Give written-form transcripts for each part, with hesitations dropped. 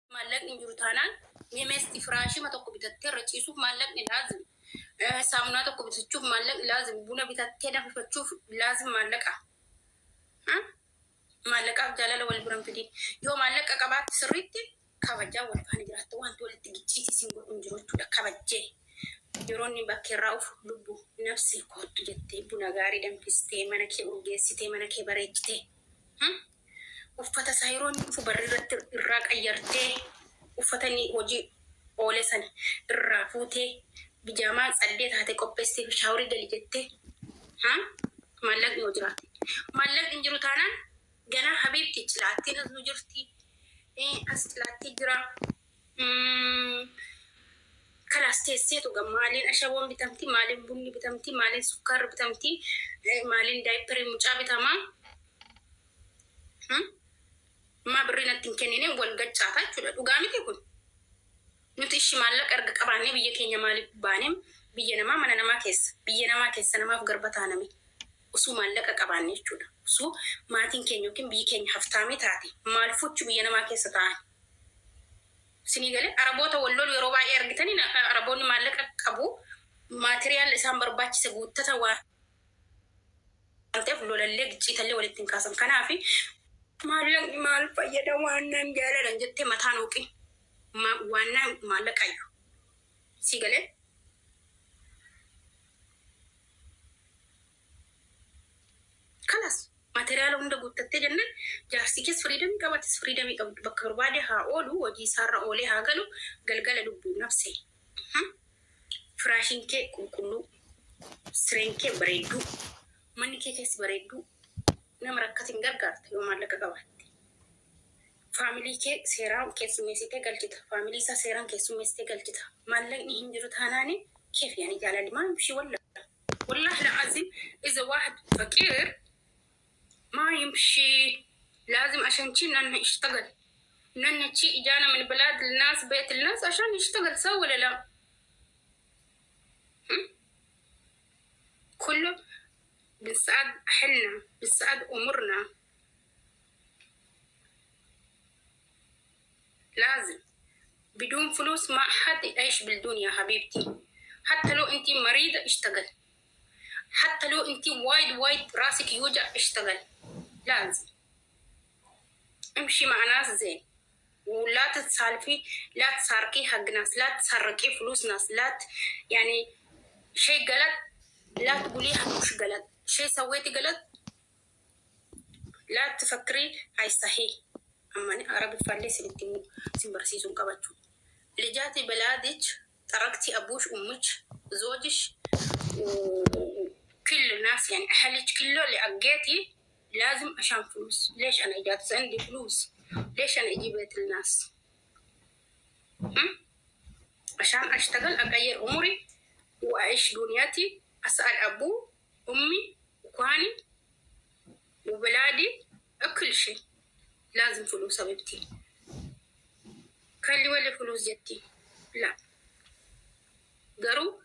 مالك إنجرو تانان ميمس إفراشي ما تقو بتتر رجيسوف مالك لازم سامنا تقو بتشوف مالك لازم بونا بتتر فتشوف لازم مالك ها مالك جلال والبرم فدي يوم مالك أكبات سريتي كابجا والفاني جرات وان تولد تجيتي سينجو إنجرو تلا كابجا يروني بكراوف لبو نفسي كوت جتي بونا غاري دم فيستي منكي أوجيسيتي منكي بريجتي uffata sayroon ufu barrirratti irraa qayyartee uffatanii hojii oole sana irraa fuutee bijaamaa tsallee taate qopheessee shaaworii gali jettee maallaqni hoo jiraate maallaqni hin jiru taanaan ganaa habiibti cilaattiin as nu jirti as cilaattii jira kalaas teesseetu maaliin ashaboon bitamti maaliin bunni bitamti maaliin sukkaarri bitamti maaliin daayipparii mucaa bitamaa ما برينا تنكنيني والقجعة تجولا وقامي تكون نتيش مالك أرجع قباني بيجي كينيا مالك بانم بيجينا ما من أنا ما كيس أنا ما في قربة أنا مي وسو مالك قباني تجولا وسو ما تنكنيو كم بيجي كينيا حفتامي تاتي مال فوتش بيجينا ما كيس تاني سنيجالي أربوتا واللول يروبا يرجعتني أربوني مالك أبو ماتريال لسان برباش سجود تتوا أنت فلول اللي جيت اللي ولد تنكاسم كنافي مالك مال فيدا وانا مجالا لنجت متانوكي ما وانا مالك أيو سيجالي خلاص ماتريال وندا قلت تجنن جارسي كيس فريدمي كباتس فريدمي بكر بعدها أولو وجي سارة أولي هاقلو قلقل لبو نفسي فراشين كي كلو سرين كي بريدو مني كي كيس بريدو نمركتين غرغرت يوم مالك قبات فاميلي كي سيرام كيس ميسيتي قلجتا فاميلي سا سيرام كيس ميسيتي قلجتا مالك نهنجرو تاناني كيف يعني جالالي ما يمشي والله العظيم إذا واحد فقير ما يمشي لازم عشان كنا نشتغل ننتي إجانا من بلاد الناس بيت الناس عشان نشتغل سوا ولا لا كله بنساعد حلنا بنساعد أمورنا لازم بدون فلوس ما حد يعيش بالدنيا حبيبتي حتى لو انتي مريضة اشتغل حتى لو انتي وايد راسك يوجع اشتغل لازم امشي مع ناس زين ولا تتسالفي لا تسارقي حق ناس لا تسرقي فلوس ناس يعني شيء غلط لا تقولي مش غلط شيء سويتي غلط لا تفكري هاي صحيح أما أنا عربي فالليس اللي سنبرسيسون قبضتو لجاتي بلادك تركتي أبوش أمك زوجش وكل الناس يعني أهلك كله اللي أجيتي لازم عشان فلوس ليش أنا جات عندي فلوس ليش أنا أجي بيت الناس عشان أشتغل أغير أموري وأعيش دنياتي أسأل أبو أمي وكواني وبلادي كل شيء لازم فلوس حبيبتي خلي ولا فلوس جتي لا قرو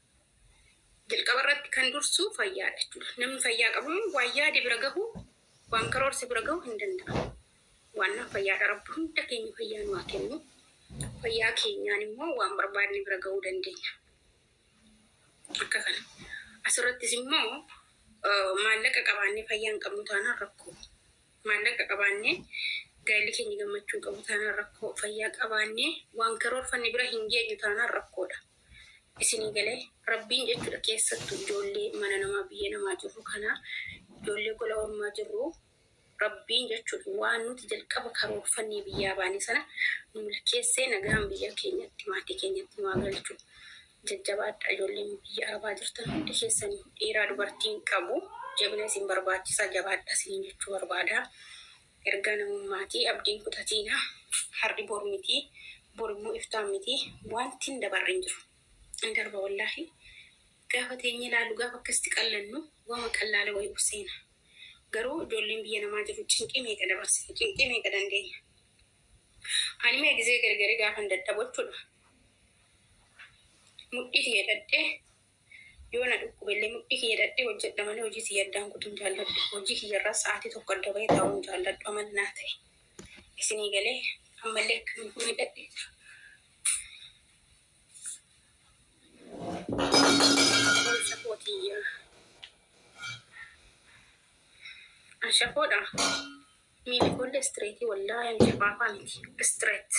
جل قبرت كان درسو فيا نم فيا قبل ويا دي برجعه وانكرور سبرجعه هندنا وانا فيا ربهم تكيني فيا نواكنو فيا كيني يعني مو وان بربادني برجعه دندنيا أكثر أسرت زمو مالك قباني فيا كمتانا ركو مالك قباني قال لك إني قمت شو كمتانا ركو فيا قباني وانكرور فني برا هنجي جتانا ركو ده إسني قاله ربين جت لك يسد جولي ما ما بينا ما جرو كنا جولي كلا ما جرو ربين جت وانو تجل كبكرور فني بيا باني سنة ملكي سنة جام بيا كينيا تماتي كينيا تماغلتو ججبات أجولي بيا باجرتن تحسن إيراد برتين كابو جبنا سيمبربات سجبات أسين جت وربادا إرجعنا ماتي أبدين كتاتينا حرب بورمتي بورمو إفتامتي وانتين دبارنجر أندر والله قافتيني لا لقى فكستك ألنو وما كلا لوي بسينا قرو جولين بينا ما جرو تشنكي ميكا دبرس تشنكي ميكا دندي أنا ما أجزي غرغري قافن دتابوتو مدتي يدته يونا دكو بلي مدتي يدته وجد دمانه وجي سيادان كتون جالد وجي يرى ساعتي تقدر بيتاون جالد ومن ناتي إسني قاله أملك من دقيقة شفوتي شفودا مي بكل ستريتي والله يا شفافة متي ستريت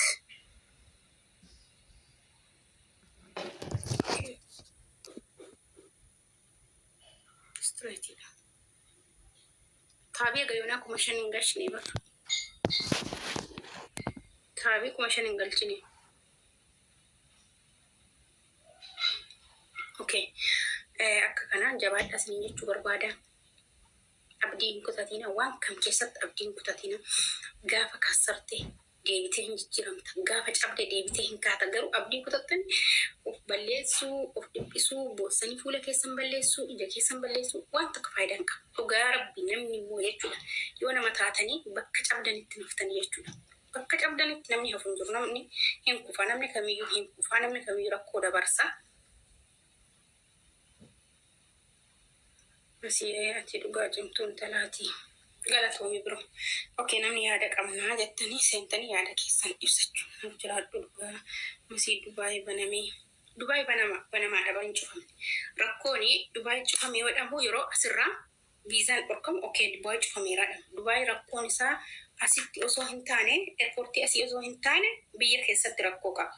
ستريتي تابي قيوناكم عشان نقشني بقى تابيكم عشان نقلتني اوكي akka kanaan jabaadha isin jechuu barbaada. Abdiin kutatina waan kam keessatti abdiin kutatina gaafa kassarte deebitee hin jijjiiramta gaafa cabde deebitee hin kaata garuu abdii kutattan of balleessuu of dhiphisuu boossanii fuula keessan balleessuu ija keessan balleessuu waan tokko faayidaa hin qabu. Dhugaa rabbi namni immoo jechuudha yoo nama taatanii bakka cabdanitti naftanii jechuudha. Bakka cabdanitti namni hafu hin jiru namni hin kufa namni kamiyyuu hin kufa namni kamiyyuu rakkoo dabarsa. ati dhugaa jimtuun talaati galatoomii biroo okay namni yaada qabnaa jettanii seentanii yaada keessan ibsachuu nama jiraadhu dhugaa masii Dubaay banamaadha ban cufamne rakkooni Dubaay cufamee jedhamu yeroo asirraa viizaan dhorkamu okay Dubaay cufameeraadha. Dubaay rakkoon isaa asitti osoo hin taane eerpoortii asii osoo hin taane biyya keessatti rakkoo qaba.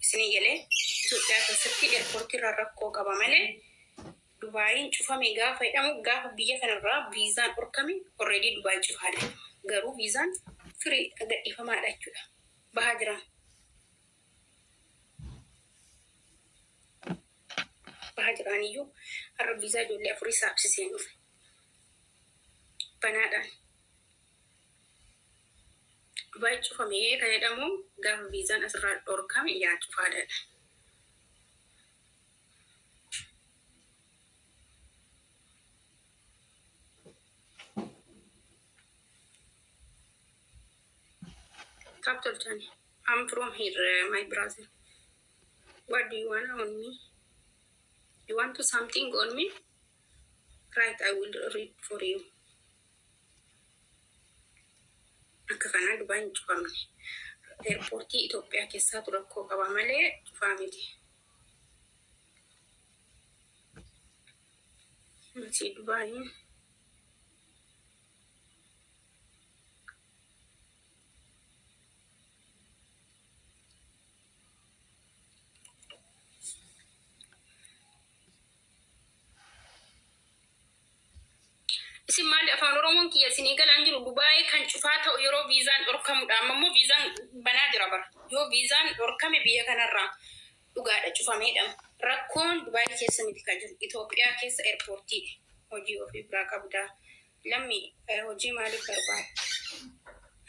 Isinii galee Itoophiyaa keessatti eerpoortii irraa rakkoo qaba malee Dubaay cufame gaafa jedhamu gaafa biyya kanarraa viizaan dhorkame already Dubaay cufaadha. Garuu viizaan firii gadhiifamaadha jechuudha. Bahaa jiran. Bahaa jiraniyyuu har'a viizaa ijoollee afurii saabsiseen dhufe. Banaadhaan. Dubaay cufame kan jedhamu gaafa viizaan asirraa dhorkame yaa cufaadha. Capital Johnny, I'm from here, my brother. What do you want on me? You want to something on me? Right, I will read for you. Akka kana Dubaay cufamne. Airportii Itoophiyaa keessaa rakkoo qaba malee cufamiti. Mati Dubaay. Isin maal afaan Oromoon kiyya isinii galaan jiru Dubaay kan cufaa ta'u yeroo viizaan dhorkamudha. Ammoo viizaan banaa jira bara. Yoo viizaan dhorkame biyya kanarraa dhugaadha cufameedha. Rakkoon Dubaay keessa miti kan jiru Itoophiyaa keessa eerpoortii hojii ofii biraa qabda. Lammi hojii maaliif barbaada?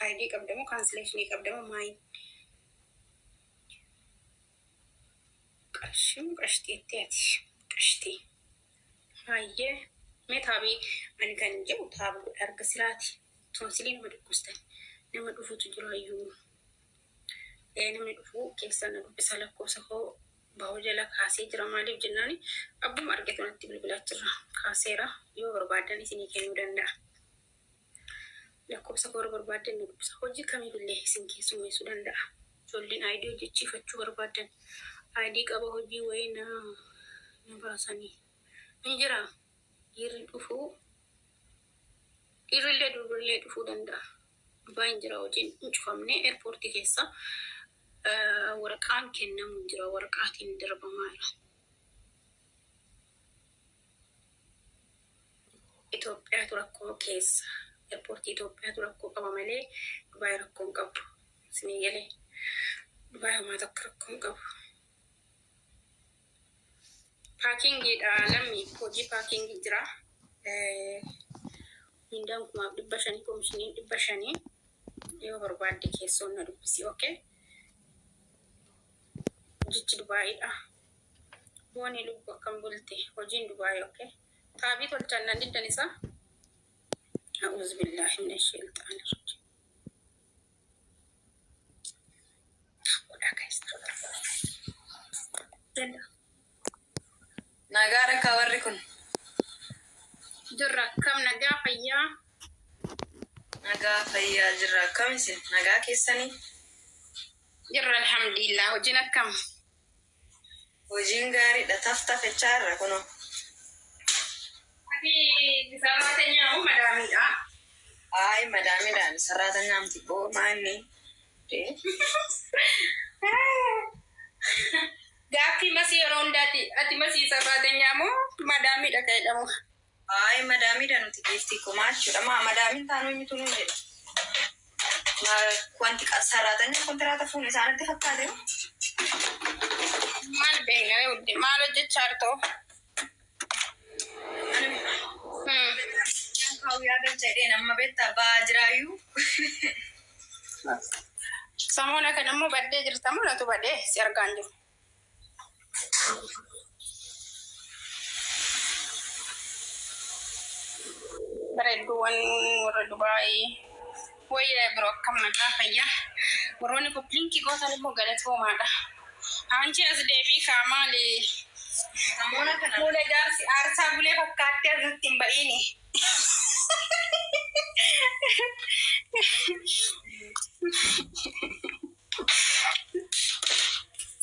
ID qabdamoo kaansileeshinii qabdamoo maayi? Qashtiitti ati qashtii. Hayyee. Metabii ani kan jedhu taabuu arga siraati. Tonsiliin nama dhukkubsatan nama dhufutu jira iyyuu. Namni dhufu keessa na dubbisa lakkoofsa koo bahuu jala kaasee jira maaliif jennaani abbuma argatu natti bilbilaa jira kaaseera yoo barbaadan isinii kennuu danda'a. Lakkoofsa koo barbaadan na dubbisa hojii kamiifillee isin keessummeessuu danda'a. Ijoolleen ID hojjechiifachuu barbaadan ID qaba hojii wayii na baasanii hin jiraa. Dhiirrillee durbrillee dhufuu danda'a. Dubaay jira hojiin hin cufamne eerpoortii keessa waraqaan kennamu jira waraqaatiin darbamaadha. Itoophiyaatu rakkoo keessa eerpoortii Itoophiyaatu rakkoo qaba malee Dubaay rakkoo hin qabu. Isinii galee Dubaay homaa tokko rakkoo hin qabu. Paakingiidha lammi hojii paakingii jira. Mindaan kumaaf 500 komishiniin 500 yoo barbaadde keessoon na dubbisi okay. Jichi Dubaayidha. Booni lubbu akkam bulte hojiin Dubaay okay. Taabii tolchaan nan diddan isaa. A'uuzu billaahi minash shayxaanir rajiim. Nagara kawarri kun. Jirra kam nagaa fayyaa. Nagaa fayyaa jirra kam isin nagaa keessanii. Jirra alhamdulillah. Hojiin akkam? Hojiin gaariidha. Taftafachaa irra kuno. Ati sarratanya madaamiidha. Ay, madaamiidhaan sarratanyaan tibboo maanni. Gaaffii masii yeroo hundaati. Ati masii sarratanya moo madaamiidha ka'edhamu? Ay, madaamiidhaan nuti giiftii kumaachuudha. Madaamiin taanuu inni tunuu jedha. Wanti sarratanya kontiraata fuun isaanitti fakkaate. Maal beeknee udde maal hojjechaa jirtoo? Hawwiyaa galchadhee nama beektaa ba'aa jiraayyuu. Samoona kan ammoo baddee jirta moo natu badee si argaan jiru? Bareedduuwwan warra Dubaayii wayyaa biroo akkam nagaa fayyaa. Warroonni koppiliinkii gootan immoo galatoomaadha. Anchi as deebii kaamaali. Samoona kana. Fuula jaarsi aarsaa bulee fakkaattee asitti hin ba'iini.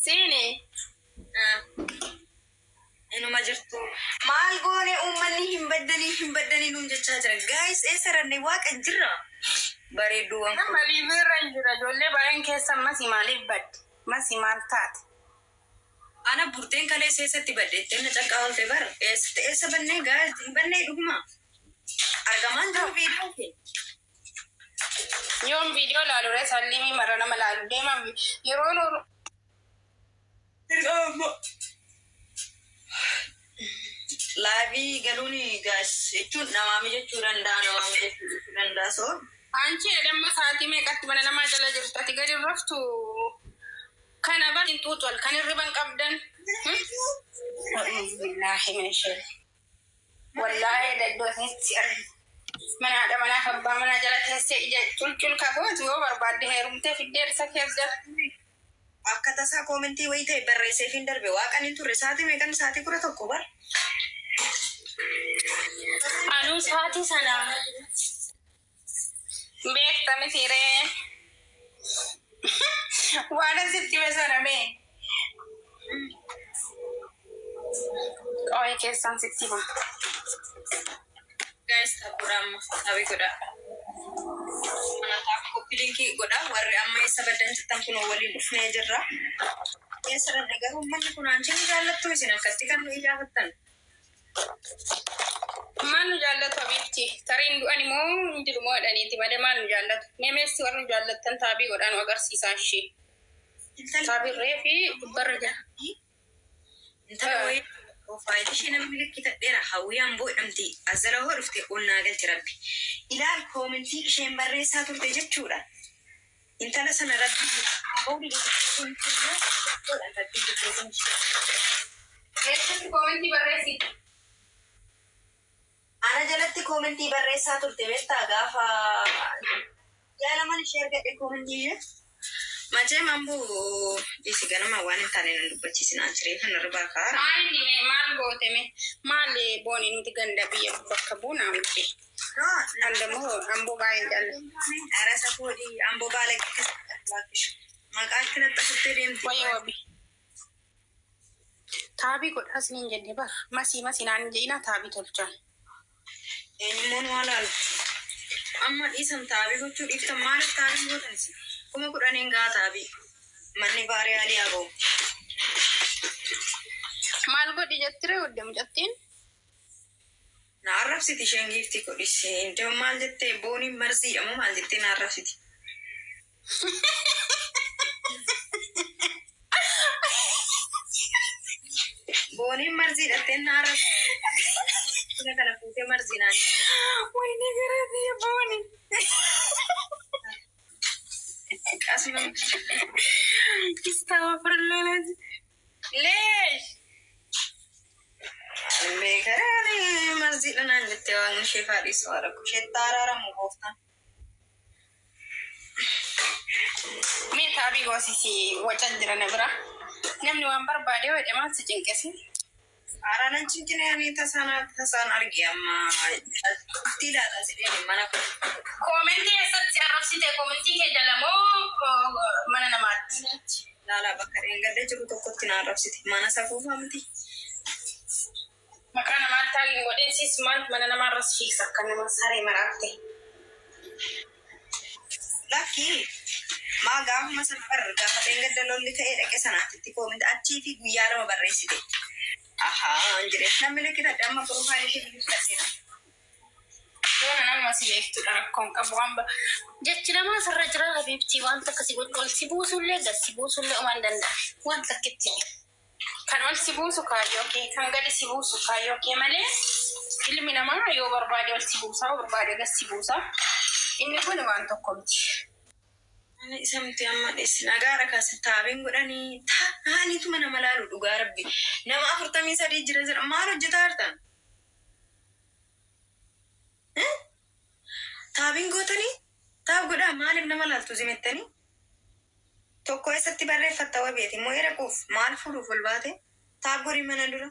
Siini. Inuma jirtu. Maal goone uummanni hin baddanii nuun jechaa jira. Gaayis eessa rannee waaqa jirra. Bareedduuwwan kun. Maaliif irra hin jira ijoollee baran keessa masi maaliif badde? Masi maal taate? Ana burteen kalee eessatti baddeettee na caqqaa oolte bara. Eessa bannee gaayis hin bannee dhuguma. Argamaan jiru viidiyoo kee. Yoon viidiyoo laaluuree sallimii marra nama laalu deeman yeroo noonu. Laabii galuun gaas jechuun namaami jechuu danda'a soo. Anchi edamma sa'aatii meeqatti mana namaa jala jirtu ati gadi raftu kana bar hin xuuxu kan hirriban qabdan. Wallaahi meeshee. Wallaahi daddoo asitti argi. Mana haadha manaa abbaa manaa jala teessee ija culcul kagooti yoo barbaadde heerumtee fiddeersa keessa. Akka tasaa koomentii wayii ta'e barreesseef hin darbe waaqan hin turre sa'aatii meeqan sa'aatii 11 bar. Anuu sa'aatii sana beektami tiree waan asitti besaname qawwee keessaan sitti hima. Guys, tapura amma tabii godha. Mana taa'u koppiliinkii godha. Warri amma eessa baddan jirtan kun waliin dhufnee jirra. Eessa dadda garuu manni kun aanchini jaallattu isin akkatti kan nu ijaafattan. Maal nu jaallatu abiibti? Tariin du'an immoo hin jiru moo jedhaniiti malee maal nu jaallatu? Meemeessi warri nu jaallattan taabii godhaan nu agarsiisaa ishee. Taabii reefi dubbarra jira. Intala wayii profaayilii ishee namni likkita dheeraa hawwiyaan boodhamti azara hoo dhufte onnaa galchi rabbi. Ilaal koomentii isheen barreessaa turte jechuudha. Intala sana rabbi Eessatti koomentii barreessiti? ana jalatti koomentii barreessaa turte beektaa gaafa jaalaman ishee argadhe koomentii ishee. Macam mampu isi ganama waan hin taane nan dubbachiisin asiree kan irra kaara. Maali maal goote me maali booni nuti ganda biyya bakka buunaa miti. Andamoo amboo baay'ee jaalladha. Arasa koodii amboo baala keessatti maqaa itti naxxasuttee deemti. Wayii wabi. Taabii godhaas niin jenne bar masii naan jedhina taabii tolchaan. Eenyumoon waalaan amma dhiisan taabii gochuu dhiiftan maaliif taabii gootanisi? Kuma kudhaniin gaa taabii manni baariyaalii aboo. Maal godhi jettire hodde mucattiin? Na arrabsiti isheen giiftii godhisi. Intee maal jettee booniin marsiidha moo maal jettee na arrabsiti? Booniin marsiidha teen na arrabsiti. Kuna kana fuutee marsiinaan. Wayne garati booni. Asma. Astaghfirullah. Leesh. Beekare marsiidha naan jettee waan ishee faadhisu haadha kushee taaraaramu gooftaan. Mee taabii goosisi wacan jira na bira. Namni waan barbaade hodhe maal si cinqesi? Aranan cincin yani tasana argi amma tila da sai ne mana ko Komentii eessatti arrabsite komentii kee jalamoo mana namaatti? lala bakkareen gadda jiru tokkotti na arrabsite mana safuufa miti. Maqaa namaatti haaliin godhinsis maal mana namaa arrabsiisa akka nama saree maraatti. Lakki maa gaafuma sana barra gaafa gadda lolli ta'ee dhaqe sanaatti koomenti achii fi guyyaa lama barreessite. Aha, anjire namni lekkita amma profaayilii ishee bilisaateera. Yoona nama si beektudha rakkoon qabu waan jechi namaa sirra jira habiibtii wanta akkasii godhu ol si buusullee gad si buusullee umaan danda'a. Wanta akkitti kan ol si buusu kaayyoo kee kan gadi si buusu kaayyoo kee malee ilmi namaa yoo barbaade ol si buusaa barbaade gad si buusaa. Inni kun waan tokko miti. Ani isa miti amma dheessi nagaara kaasa taabiin godhanii taa'aniitu mana malaalu dhugaa rabbi. Nama 43 jira maal hojjetaa jirtan? Taabiin gootanii taab godhaa maaliif nama laaltu zimettanii? Tokko eessatti barreeffatta wabeeti immoo eraquuf maal fuudhuuf ol baate taab godhi mana dura.